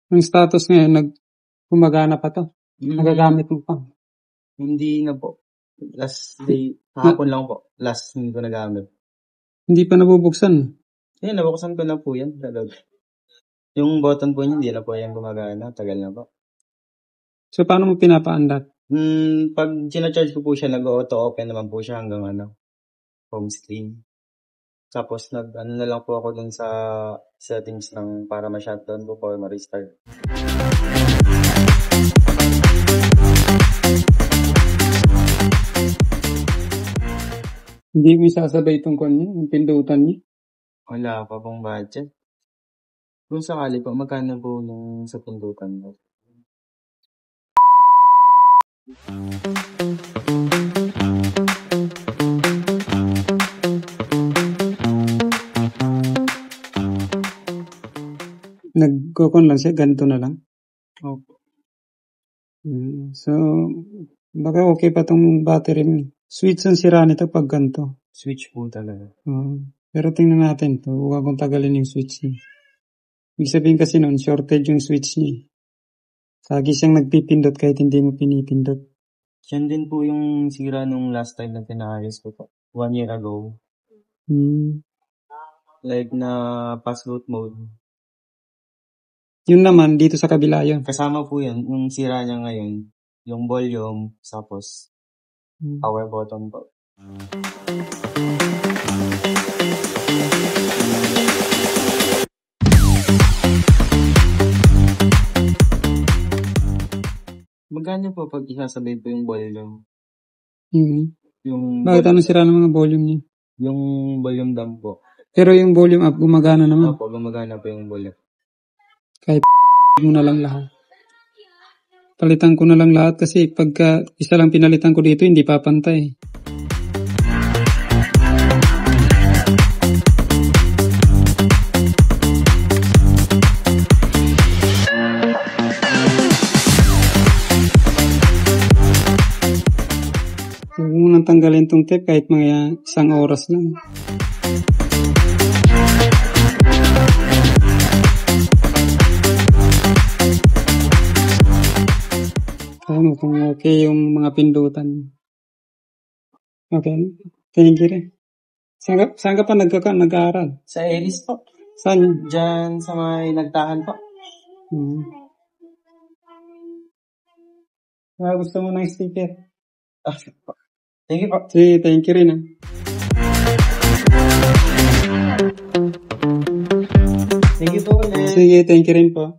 Ang status ngayon, gumagana pa to. Nagagamit mo pa. Hindi na po. Last day, kahapon lang po. Last hindi ko nagamit. Hindi pa nabubuksan. Nabuksan ko na po yan. Talaga. Yung button po niya, hindi na po yan gumagana. Tagal na po. So, paano mo pinapaandar? Pag sinacharge ko po siya, nag-auto-open naman po siya hanggang home screen. Tapos na lang po ako dun sa settings ng para ma-shutdown po or ma-restart. Hindi mo isasabay itong yung pindutan niya? Wala pa pong budget. Kung sakali po, magkano po nung sa pindutan mo? Nagkukon lang siya, ganito na lang? Opo. So, baka okay pa tong battery mo. Switch ang sira nito pag ganito. Switch po talaga. Pero tingnan natin to. Huwag akong tagalin yung switch niya. Ibig sabihin kasi noon, shorted yung switch niya. Lagi siyang nagpipindot kahit hindi mo pinipindot. Yan din po yung sira nung last time na pinaayos ko po. 1 year ago. Like na passboot mode. Yun naman, dito sa kabila yun. Kasama po yun. Yung sira niya ngayon, yung volume, tapos power button po. Magkano po pag isasabay po yung volume? Bakit anong sira ng mga volume niya? Yung volume down po. Pero yung volume up, gumagana naman? Opo, gumagana po yung volume. Kahit mo na lang lahat. Palitan ko na lang lahat kasi pagka isa lang pinalitan ko dito, hindi papantay. Huwag mo nang tanggalin tong tape kahit mga 1 oras lang. Ano kung okay yung mga pindutan. Okay. Thank you rin. Saan ka pa nag-aaral? Sa Elis po. Saan yun? Diyan sa may nagtahan po. Gusto mo ng sticker? Thank you po. Sige, thank you rin. Thank you po ulit. Sige, thank you rin po.